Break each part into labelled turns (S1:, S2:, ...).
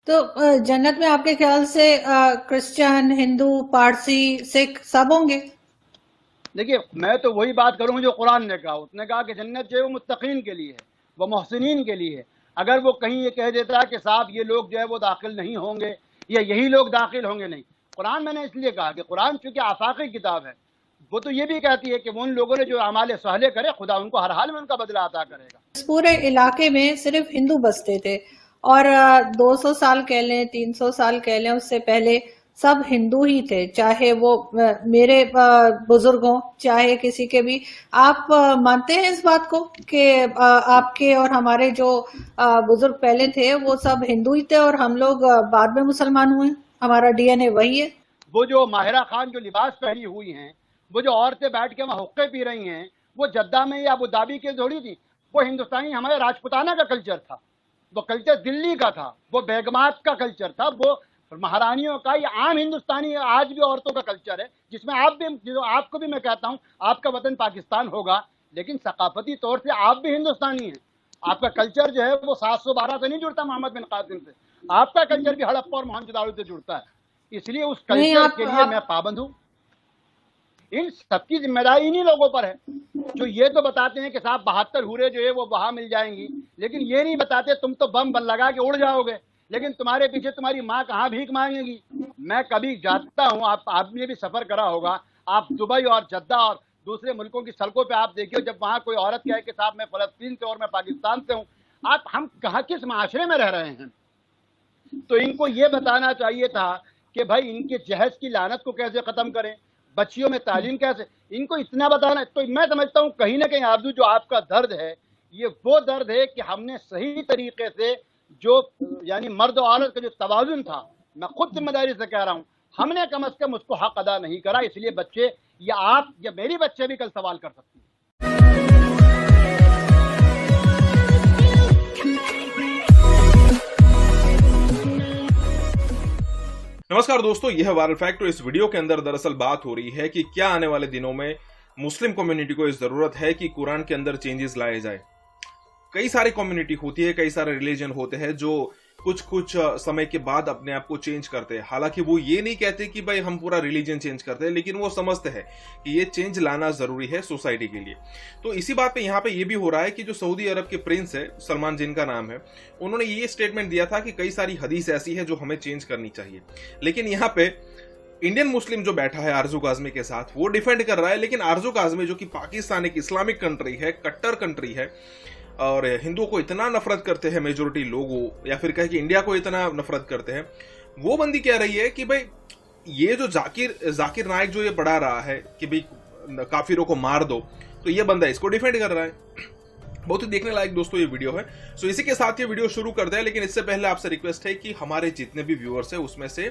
S1: تو جنت میں آپ کے خیال سے کرسچن، ہندو، پارسی، سکھ سب ہوں گے؟
S2: دیکھیے میں تو وہی بات کروں جو قرآن نے کہا. اس نے کہا کہ جنت جو ہے وہ متقین کے لیے ہے، وہ محسنین کے لیے ہے. اگر وہ کہیں یہ کہہ دیتا کہ صاحب یہ لوگ جو ہے وہ داخل نہیں ہوں گے یا یہی لوگ داخل ہوں گے، نہیں. قرآن میں نے اس لیے کہا کہ قرآن چونکہ آفاقی کتاب ہے، وہ تو یہ بھی کہتی ہے کہ وہ ان لوگوں نے جو اعمال صالح کرے خدا ان کو ہر حال میں ان کا بدلہ عطا کرے گا.
S1: اس پورے علاقے میں صرف ہندو بستے تھے، اور 200 سال کہہ لیں، 300 سال کہہ لیں، اس سے پہلے سب ہندو ہی تھے، چاہے وہ میرے بزرگ ہوں چاہے کسی کے بھی. آپ مانتے ہیں اس بات کو کہ آپ کے اور ہمارے جو بزرگ پہلے تھے وہ سب ہندو ہی تھے اور ہم لوگ بعد میں مسلمان ہوئے؟ ہمارا ڈی این اے وہی ہے.
S2: وہ جو ماہرہ خان جو لباس پہنی ہوئی ہیں، وہ جو عورتیں بیٹھ کے وہاں حقے پی رہی ہیں، وہ جدہ میں یا ابو دھابی کے تھوڑی تھی. وہ ہندوستانی ہمارے راجپوتانہ کا کلچر تھا، وہ کلچر دلی کا تھا، وہ بیگمات کا کلچر تھا، وہ مہارانیوں کا. یہ عام ہندوستانی آج بھی عورتوں کا کلچر ہے، جس میں آپ کو بھی میں کہتا ہوں آپ کا وطن پاکستان ہوگا لیکن ثقافتی طور سے آپ بھی ہندوستانی ہیں. آپ کا کلچر جو ہے وہ 712 سے نہیں جڑتا محمد بن قاسم سے، آپ کا کلچر بھی ہڑپا اور موہنجودڑو سے جڑتا ہے. اس لیے اس کلچر کے لیے میں پابند ہوں. ان سب کی ذمہ داری انہی لوگوں پر ہے جو یہ تو بتاتے ہیں کہ صاحب 72 حوریں جو ہے وہ وہاں مل جائیں گی، لیکن یہ نہیں بتاتے تم تو بم لگا کے اڑ جاؤ گے، لیکن تمہارے پیچھے تمہاری ماں کہاں بھیک مانگے گی. میں کبھی جاتا ہوں، آپ نے بھی سفر کرا ہوگا، آپ دبئی اور جدہ اور دوسرے ملکوں کی سڑکوں پہ آپ دیکھیے، جب وہاں کوئی عورت کہے کہ صاحب میں فلسطین سے اور میں پاکستان سے ہوں، ہم کہاں کس معاشرے میں رہ رہے ہیں. تو ان کو یہ بتانا چاہیے تھا کہ بھائی ان کے جہیز کی لعنت کو کیسے ختم کریں، بچیوں میں تعلیم کیسے، ان کو اتنا بتانا. تو میں سمجھتا ہوں کہیں نہ کہیں آرزو جو آپ کا درد ہے یہ وہ درد ہے کہ ہم نے صحیح طریقے سے جو یعنی مرد و عورت کا جو توازن تھا، میں خود ذمہ داری سے کہہ رہا ہوں، ہم نے کم از کم اس کو حق ادا نہیں کرا. اس لیے بچے یا آپ یا میری بچے بھی کل سوال کر سکتے ہیں.
S3: نمسکار دوستو، یہ ہے وائرل فیکٹ. اس ویڈیو کے اندر دراصل بات ہو رہی ہے کہ کیا آنے والے دنوں میں مسلم کمیونٹی کو اس ضرورت ہے کہ قرآن کے اندر چینجز لائے جائے. کئی ساری کمیونٹی ہوتی ہے، کئی سارے ریلیجن ہوتے ہیں جو کچھ سمے کے بعد اپنے آپ کو چینج کرتے ہیں. حالانکہ وہ یہ نہیں کہتے کہ بھائی ہم پورا ریلیجن چینج کرتے ہیں، لیکن وہ سمجھتے ہیں کہ یہ چینج لانا ضروری ہے سوسائٹی کے لیے. تو اسی بات پہ یہاں پہ یہ بھی ہو رہا ہے کہ جو سعودی عرب کے پرنس ہے، سلمان جن کا نام ہے، انہوں نے یہ سٹیٹمنٹ دیا تھا کہ کئی ساری حدیث ایسی ہے جو ہمیں چینج کرنی چاہیے. لیکن یہاں پہ انڈین مسلم جو بیٹھا ہے آرزو کاظمی کے ساتھ، وہ ڈیفینڈ کر رہا ہے. لیکن آرزو کاظمی جو کہ پاکستان ایک اسلامک کنٹری ہے، کٹر کنٹری ہے، اور ہندوؤں کو اتنا نفرت کرتے ہیں میجورٹی لوگوں، یا پھر کہے کہ انڈیا کو اتنا نفرت کرتے ہیں، وہ بندی کہہ رہی ہے کہ بھائی یہ جو ذاکر نائک جو یہ پڑھا رہا ہے کہ بھائی کافروں کو مار دو، تو یہ بندہ اس کو ڈیفینڈ کر رہا ہے. بہت ہی دیکھنے لائق دوستو یہ ویڈیو ہے. سو اسی کے ساتھ یہ ویڈیو شروع کرتے ہیں، لیکن اس سے پہلے آپ سے ریکویسٹ ہے کہ ہمارے جتنے بھی ویورز ہیں اس میں سے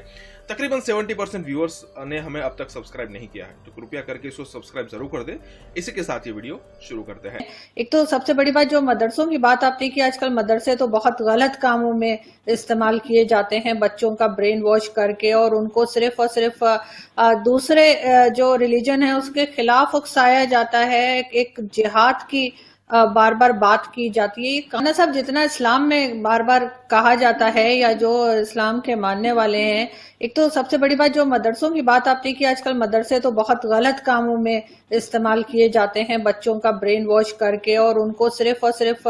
S3: تقریباً 70% ویورز نے ہمیں اب تک سبسکرائب نہیں کیا ہے، تو کرپیا کر کے اس کو سبسکرائب ضرور کر دیں. اسی کے ساتھ یہ ویڈیو شروع کرتے ہیں.
S1: ایک تو سب سے بڑی بات جو مدرسوں کی بات آپ نے کی، آج کل مدرسے تو بہت غلط کاموں میں استعمال کیے جاتے ہیں، بچوں کا برین واش کر کے، اور ان کو صرف اور صرف دوسرے جو ریلیجن ہے اس کے خلاف اکسایا جاتا ہے. ایک جہاد کی بار بار بات کی جاتی ہے. یہ کہنا صاحب جتنا اسلام میں بار بار کہا جاتا ہے یا جو اسلام کے ماننے والے ہیں، ایک تو سب سے بڑی بات جو مدرسوں کی بات آپ نے کی، آج کل مدرسے تو بہت غلط کاموں میں استعمال کیے جاتے ہیں، بچوں کا برین واش کر کے، اور ان کو صرف اور صرف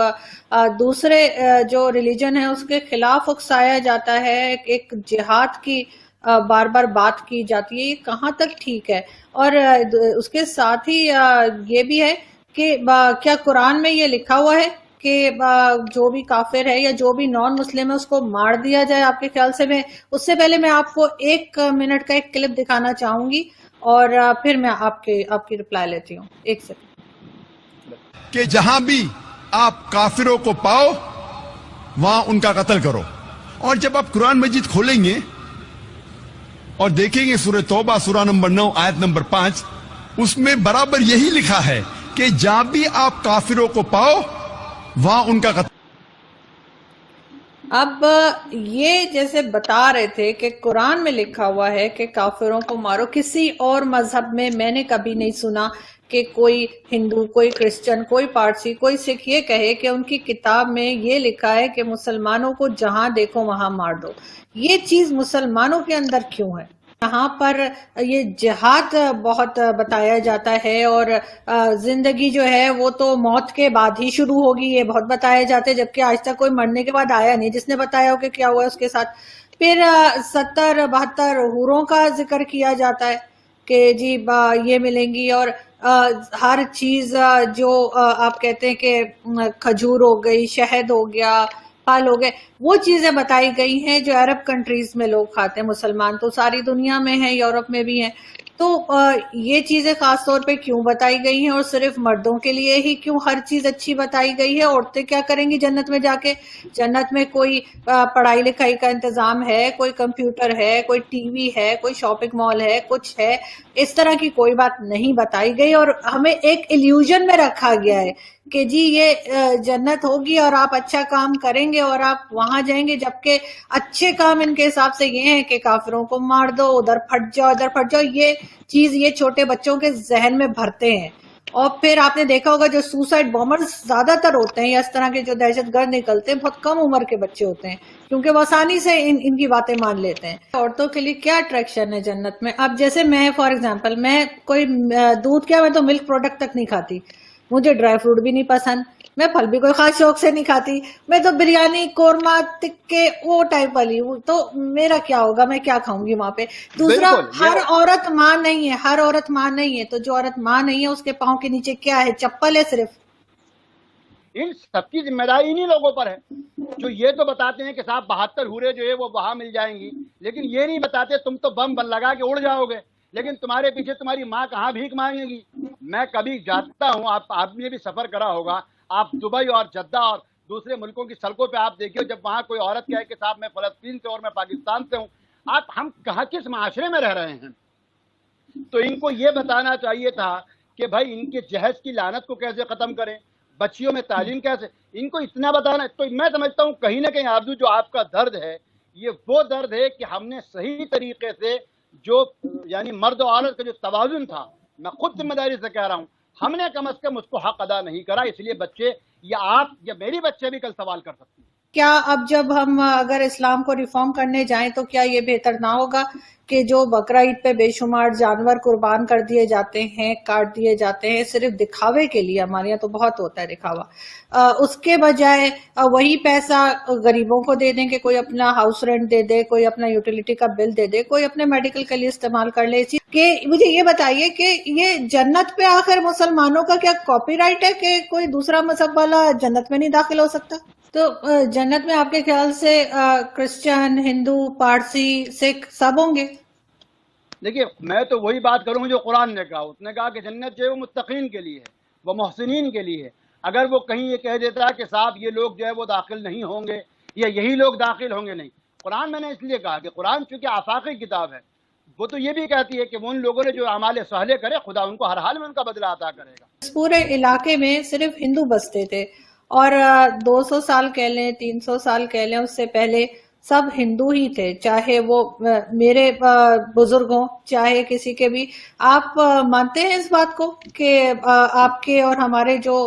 S1: دوسرے جو ریلیجن ہے اس کے خلاف اکسایا جاتا ہے. ایک جہاد کی بار بار بات کی جاتی ہے. یہ کہاں تک ٹھیک ہے؟ اور اس کے ساتھ ہی یہ بھی ہے کہ کیا قرآن میں یہ لکھا ہوا ہے کہ جو بھی کافر ہے یا جو بھی نان مسلم ہے اس کو مار دیا جائے آپ کے خیال سے؟ میں اس سے پہلے میں آپ کو 1 منٹ کا ایک کلپ دکھانا چاہوں گی اور پھر میں آپ کی رپلائی لیتی ہوں. 1 سیکنڈ.
S4: کہ جہاں بھی آپ کافروں کو پاؤ وہاں ان کا قتل کرو. اور جب آپ قرآن مجید کھولیں گے اور دیکھیں گے سورہ توبہ سورہ نمبر 9 آیت نمبر 5، اس میں برابر یہی لکھا ہے کہ جہاں بھی آپ کافروں کو پاؤ وہاں ان کا قتل.
S1: اب یہ جیسے بتا رہے تھے کہ قرآن میں لکھا ہوا ہے کہ کافروں کو مارو، کسی اور مذہب میں نے کبھی نہیں سنا کہ کوئی ہندو، کوئی کرسچن، کوئی پارسی، کوئی سکھ یہ کہے کہ ان کی کتاب میں یہ لکھا ہے کہ مسلمانوں کو جہاں دیکھو وہاں مار دو. یہ چیز مسلمانوں کے اندر کیوں ہے؟ یہاں پر یہ جہاد بہت بتایا جاتا ہے، اور زندگی جو ہے وہ تو موت کے بعد ہی شروع ہوگی، یہ بہت بتایا جاتا ہے، جبکہ آج تک کوئی مرنے کے بعد آیا نہیں جس نے بتایا ہو کہ کیا ہوا اس کے ساتھ. پھر 70-72 حوروں کا ذکر کیا جاتا ہے کہ جی یہ ملیں گی، اور ہر چیز جو آپ کہتے ہیں کہ کھجور ہو گئی، شہد ہو گیا، پھل ہو گئے، وہ چیزیں بتائی گئی ہیں جو عرب کنٹریز میں لوگ کھاتے ہیں. مسلمان تو ساری دنیا میں ہیں، یورپ میں بھی ہیں. تو یہ چیزیں خاص طور پہ کیوں بتائی گئی ہیں، اور صرف مردوں کے لیے ہی کیوں ہر چیز اچھی بتائی گئی ہے؟ عورتیں کیا کریں گی جنت میں جا کے؟ جنت میں کوئی پڑھائی لکھائی کا انتظام ہے، کوئی کمپیوٹر ہے، کوئی ٹی وی ہے، کوئی شاپنگ مال ہے، کچھ ہے؟ اس طرح کی کوئی بات نہیں بتائی گئی، اور ہمیں ایک ایلیوژن میں رکھا گیا ہے کہ جی یہ جنت ہوگی اور آپ اچھا کام کریں گے اور آپ وہاں جائیں گے، جبکہ اچھے کام ان کے حساب سے یہ ہیں کہ کافروں کو مار دو، ادھر پھٹ جاؤ ادھر پھٹ جاؤ. یہ چیز یہ چھوٹے بچوں کے ذہن میں بھرتے ہیں. اور پھر آپ نے دیکھا ہوگا جو سوسائڈ بومرز زیادہ تر ہوتے ہیں یا اس طرح کے جو دہشت گرد نکلتے ہیں بہت کم عمر کے بچے ہوتے ہیں، کیونکہ وہ آسانی سے ان کی باتیں مان لیتے ہیں. عورتوں کے لیے کیا اٹریکشن ہے جنت میں؟ اب جیسے میں فار ایگزامپل، میں کوئی دودھ کیا، میں تو ملک پروڈکٹ تک نہیں کھاتی، مجھے ڈرائی فروٹ بھی نہیں پسند، میں پھل بھی کوئی خاص شوق سے نہیں کھاتی، میں تو بریانی، قورمہ، تکے وہ ٹائپ والی ہوں. تو میرا کیا ہوگا، میں کیا کھاؤں گی وہاں پہ؟ دوسرا،
S2: بالکل
S1: ہر عورت ماں نہیں ہے، ہر عورت ماں نہیں ہے. تو جو عورت ماں نہیں ہے اس کے پاؤں کے نیچے کیا ہے؟ چپل ہے صرف.
S2: ان سب کی ذمہ داری انہی لوگوں پر ہے جو یہ تو بتاتے ہیں کہ صاحب 72 حوریں جو ہے وہ وہاں مل جائیں گی، لیکن یہ نہیں بتاتے تم تو بم لگا کے اڑ جاؤ گے، لیکن تمہارے پیچھے تمہاری ماں کہاں بھیک مانگے گی. میں کبھی جاتا ہوں، آپ نے بھی سفر کرا ہوگا، آپ دبئی اور جدہ اور دوسرے ملکوں کی سڑکوں پہ آپ دیکھیے، جب وہاں کوئی عورت کہے کہ صاحب میں فلسطین سے اور میں پاکستان سے ہوں، ہم کہاں کس معاشرے میں رہ رہے ہیں؟ تو ان کو یہ بتانا چاہیے تھا کہ بھائی ان کے جہیز کی لعنت کو کیسے ختم کریں، بچیوں میں تعلیم کیسے، ان کو اتنا بتانا. تو میں سمجھتا ہوں کہیں نہ کہیں آرزو جو آپ کا درد ہے، یہ وہ درد ہے کہ ہم نے صحیح طریقے سے جو یعنی مرد و عورت کا جو توازن تھا، میں خود ذمہ داری سے کہہ رہا ہوں، ہم نے کم از کم اس کو حق ادا نہیں کرا. اس لیے بچے یا آپ یا میری بچے بھی کل سوال کر سکتے ہیں.
S1: کیا اب جب ہم اگر اسلام کو ریفارم کرنے جائیں تو کیا یہ بہتر نہ ہوگا کہ جو بقرہ عید پہ بے شمار جانور قربان کر دیے جاتے ہیں، کاٹ دیے جاتے ہیں صرف دکھاوے کے لیے، ہمارے یہاں تو بہت ہوتا ہے دکھاوا، اس کے بجائے وہی پیسہ غریبوں کو دے دیں کہ کوئی اپنا ہاؤس رینٹ دے دے، کوئی اپنا یوٹیلیٹی کا بل دے دے، کوئی اپنے میڈیکل کے لیے استعمال کر لے. کہ مجھے یہ بتائیے کہ یہ جنت پہ آخر مسلمانوں کا کیا کاپی رائٹ ہے کہ کوئی دوسرا مذہب والا جنت میں نہیں داخل ہو سکتا؟ تو جنت میں آپ کے خیال سے کرسچن، ہندو، پارسی، سکھ سب ہوں گے؟
S2: دیکھیے میں تو وہی بات کروں جو قرآن نے کہا. اس نے کہا کہ جنت جو ہے وہ متقین کے لیے ہے، وہ محسنین کے لیے ہے. اگر وہ کہیں یہ کہہ دیتا ہے کہ صاحب یہ لوگ جو ہے وہ داخل نہیں ہوں گے یا یہی لوگ داخل ہوں گے، نہیں. قرآن میں نے اس لیے کہا کہ قرآن چونکہ آفاقی کتاب ہے، وہ تو یہ بھی کہتی ہے کہ وہ ان لوگوں نے جو اعمال صالح کرے خدا ان کو ہر حال میں ان کا بدلہ عطا کرے گا.
S1: اس پورے علاقے میں صرف ہندو بستے تھے، اور 200 سال کہہ لیں، 300 سال کہہ لیں، اس سے پہلے سب ہندو ہی تھے، چاہے وہ میرے بزرگ ہوں چاہے کسی کے بھی. آپ مانتے ہیں اس بات کو کہ آپ کے اور ہمارے جو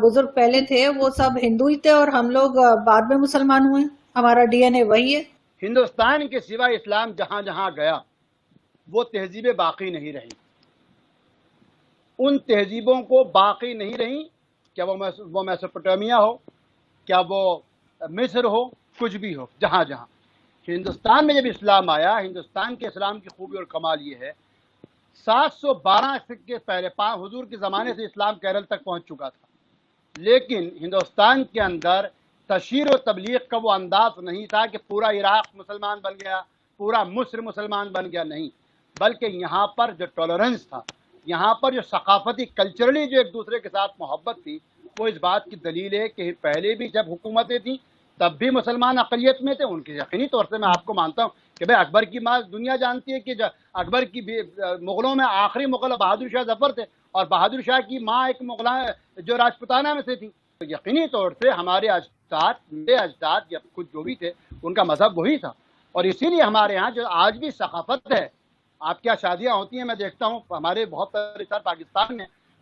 S1: بزرگ پہلے تھے وہ سب ہندو ہی تھے اور ہم لوگ بعد میں مسلمان ہوئے، ہمارا ڈی این اے وہی ہے؟
S2: ہندوستان کے سوا اسلام جہاں جہاں گیا وہ تہذیبیں باقی نہیں رہیں. ان تہذیبوں کو باقی نہیں رہیں، کیا وہ میسوپوٹیمیا ہو، کیا وہ مصر ہو، کچھ بھی ہو. جہاں جہاں ہندوستان میں جب اسلام آیا، ہندوستان کے اسلام کی خوبی اور کمال یہ ہے 712 کے پہلے حضور کے زمانے سے اسلام کیرل تک پہنچ چکا تھا، لیکن ہندوستان کے اندر تشہیر و تبلیغ کا وہ انداز نہیں تھا کہ پورا عراق مسلمان بن گیا، پورا مصر مسلمان بن گیا. نہیں، بلکہ یہاں پر جو ٹالرنس تھا، یہاں پر جو ثقافتی کلچرلی جو ایک دوسرے کے ساتھ محبت تھی، وہ اس بات کی دلیل ہے کہ پہلے بھی جب حکومتیں تھیں تب بھی مسلمان اقلیت میں تھے. ان کے یقینی طور سے میں آپ کو مانتا ہوں کہ بھائی اکبر کی ماں دنیا جانتی ہے کہ اکبر کی مغلوں میں آخری مغل بہادر شاہ ظفر تھے، اور بہادر شاہ کی ماں ایک مغلہ جو راجپوتانہ میں سے تھی. تو یقینی طور سے ہمارے اجداد، میرے اجداد یا خود جو بھی تھے ان کا مذہب وہی تھا. اور اسی لیے ہمارے ہاں جو آج بھی ثقافت ہے، آپ کیا شادیاں ہوتی ہیں، میں دیکھتا ہوں ہمارے بہت سارے پاکستان میں